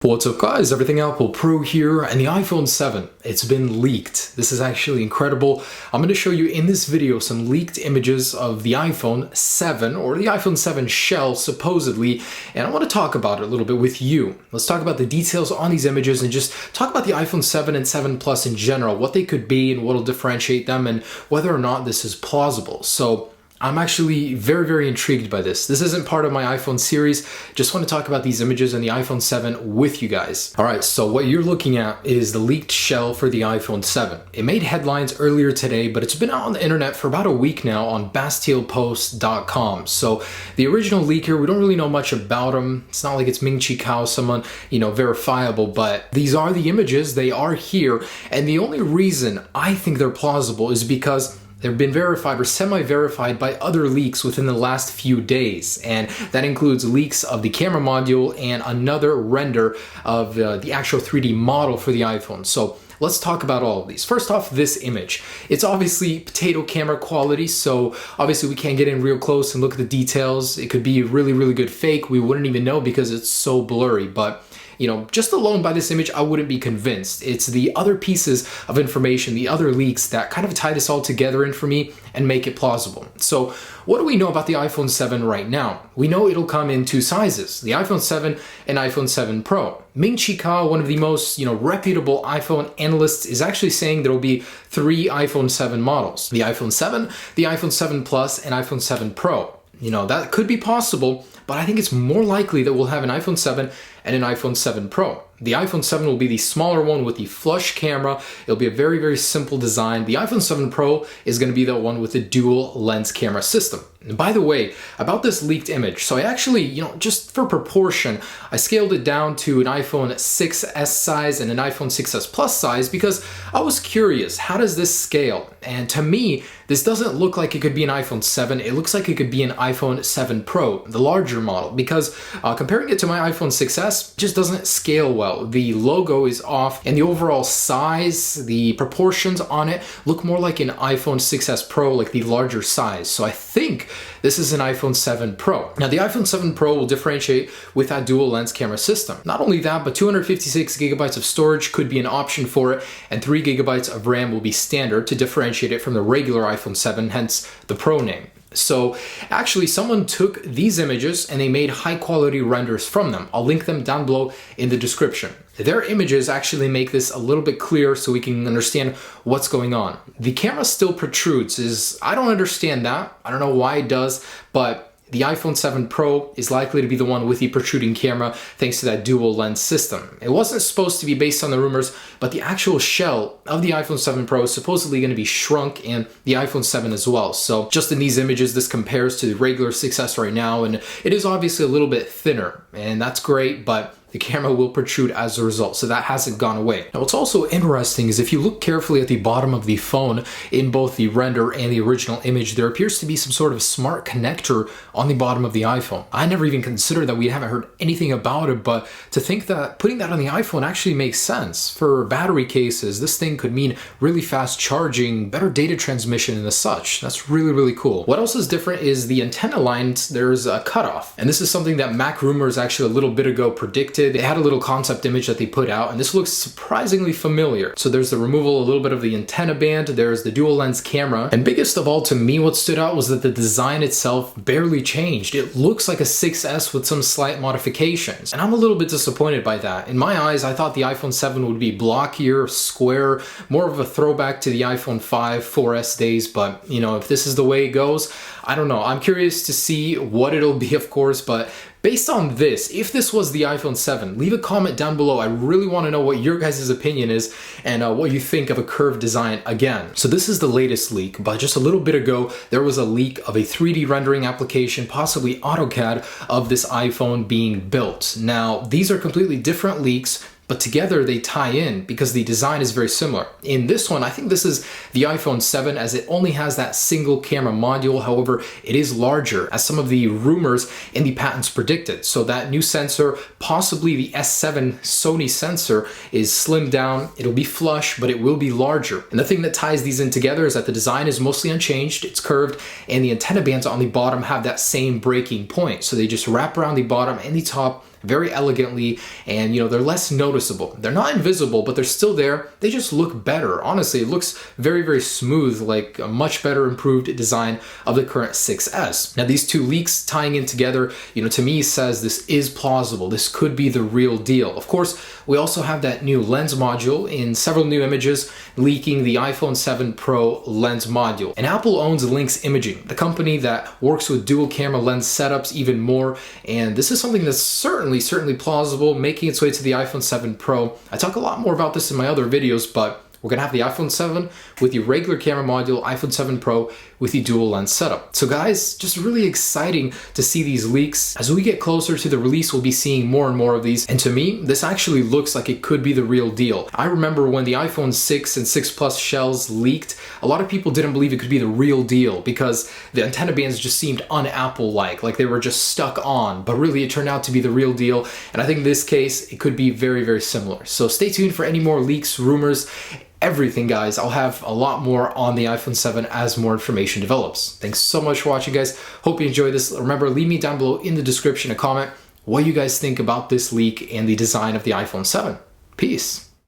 What's up guys, Everything Apple Pro here, and the iPhone 7, it's been leaked. This is actually incredible. I'm going to show you in this video some leaked images of the iPhone 7, or the iPhone 7 shell supposedly, and I want to talk about it a little bit with you. Let's talk about the details on these images and just talk about the iPhone 7 and 7 Plus in general, what they could be and what will differentiate them, and whether or not this is plausible. So I'm actually very intrigued by this. This isn't part of my iPhone series. Just want to talk about these images and the iPhone 7 with you guys. All right, so what you're looking at is the leaked shell for the iPhone 7. It made headlines earlier today, but it's been out on the internet for about a week now on BastillePost.com. So the original leaker, we don't really know much about him. It's not like it's Ming Chi Kao, someone, verifiable, but these are the images. They are here. And the only reason I think they're plausible is because they've been verified or semi-verified by other leaks within the last few days, and that includes leaks of the camera module and another render of the actual 3D model for the iPhone. So let's talk about all of these. First off, this image. It's obviously potato camera quality, so obviously we can't get in real close and look at the details. It could be really good fake. We wouldn't even know because it's so blurry, but just alone by this image, I wouldn't be convinced. It's the other pieces of information, the other leaks that kind of tie this all together in for me and make it plausible. So what do we know about the iPhone 7 right now? We know it'll come in two sizes, the iPhone 7 and iPhone 7 Pro. Ming Chi Kao, one of the most reputable iPhone analysts, is actually saying there will be three iPhone 7 models. The iPhone 7, the iPhone 7 Plus, and iPhone 7 Pro. That could be possible, but I think it's more likely that we'll have an iPhone 7 and an iPhone 7 Pro. The iPhone 7 will be the smaller one with the flush camera. It'll be a very simple design. The iPhone 7 Pro is going to be the one with the dual lens camera system. And by the way, about this leaked image, so I actually, just for proportion, I scaled it down to an iPhone 6s size and an iPhone 6s Plus size because I was curious, how does this scale? And to me, this doesn't look like it could be an iPhone 7. It looks like it could be an iPhone 7 Pro, the larger model, because comparing it to my iPhone 6s just doesn't scale well. The logo is off, and the overall size, the proportions on it look more like an iPhone 6s Pro, like the larger size. So I think this is an iPhone 7 Pro. Now, the iPhone 7 Pro will differentiate with that dual lens camera system. Not only that, but 256 gigabytes of storage could be an option for it, and 3 gigabytes of RAM will be standard to differentiate it from the regular iPhone 7, hence the Pro name. So actually someone took these images and they made high quality renders from them. I'll link them down below in the description. Their images actually make this a little bit clearer so we can understand what's going on. The camera still protrudes. I don't understand that. I don't know why it does, but the iPhone 7 Pro is likely to be the one with the protruding camera thanks to that dual lens system. It wasn't supposed to be based on the rumors, but the actual shell of the iPhone 7 Pro is supposedly going to be shrunk, and the iPhone 7 as well. So just in these images, this compares to the regular 6s right now, and it is obviously a little bit thinner, and that's great, but the camera will protrude as a result, so that hasn't gone away. Now, what's also interesting is if you look carefully at the bottom of the phone in both the render and the original image, there appears to be some sort of smart connector on the bottom of the iPhone. I never even considered that. We haven't heard anything about it, but to think that putting that on the iPhone actually makes sense. For battery cases, this thing could mean really fast charging, better data transmission and the such. That's really cool. What else is different is the antenna lines. There's a cutoff, and this is something that Mac Rumors actually a little bit ago predicted. They had a little concept image that they put out, and this looks surprisingly familiar. So there's the removal a little bit of the antenna band, there's the dual lens camera, and biggest of all to me what stood out was that the design itself barely changed. It looks like a 6s with some slight modifications, and I'm a little bit disappointed by that. In my eyes, I thought the iPhone 7 would be blockier, square, more of a throwback to the iPhone 5, 4S days, but if this is the way it goes, I don't know. I'm curious to see what it'll be, of course, but based on this, if this was the iPhone 7, leave a comment down below. I really want to know what your guys' opinion is and what you think of a curved design again. So this is the latest leak, but just a little bit ago, there was a leak of a 3D rendering application, possibly AutoCAD, of this iPhone being built. Now, these are completely different leaks, but together they tie in because the design is very similar. In this one, I think this is the iPhone 7 as it only has that single camera module. However, it is larger as some of the rumors in the patents predicted. So that new sensor, possibly the S7 Sony sensor, is slimmed down. It'll be flush, but it will be larger. And the thing that ties these in together is that the design is mostly unchanged. It's curved, and the antenna bands on the bottom have that same breaking point. So they just wrap around the bottom and the top very elegantly, and they're less noticeable. They're not invisible, but they're still there. They just look better. Honestly, it looks very, very smooth, like a much better improved design of the current 6S. Now, these two leaks tying in together, to me says this is plausible. This could be the real deal. Of course, we also have that new lens module in several new images leaking the iPhone 7 Pro lens module. And Apple owns Lynx Imaging, the company that works with dual camera lens setups even more. And this is something that's certainly plausible, making its way to the iPhone 7 Pro. I talk a lot more about this in my other videos, but we're gonna have the iPhone 7 with the regular camera module, iPhone 7 Pro with the dual lens setup. So guys, just really exciting to see these leaks. As we get closer to the release, we'll be seeing more and more of these. And to me, this actually looks like it could be the real deal. I remember when the iPhone 6 and 6 Plus shells leaked, a lot of people didn't believe it could be the real deal because the antenna bands just seemed un-Apple-like, like they were just stuck on, but really it turned out to be the real deal. And I think in this case, it could be very, very similar. So stay tuned for any more leaks, rumors, everything, guys. I'll have a lot more on the iPhone 7 as more information develops. Thanks so much for watching, guys. Hope you enjoyed this. Remember, leave me down below in the description a comment what you guys think about this leak and the design of the iPhone 7. Peace.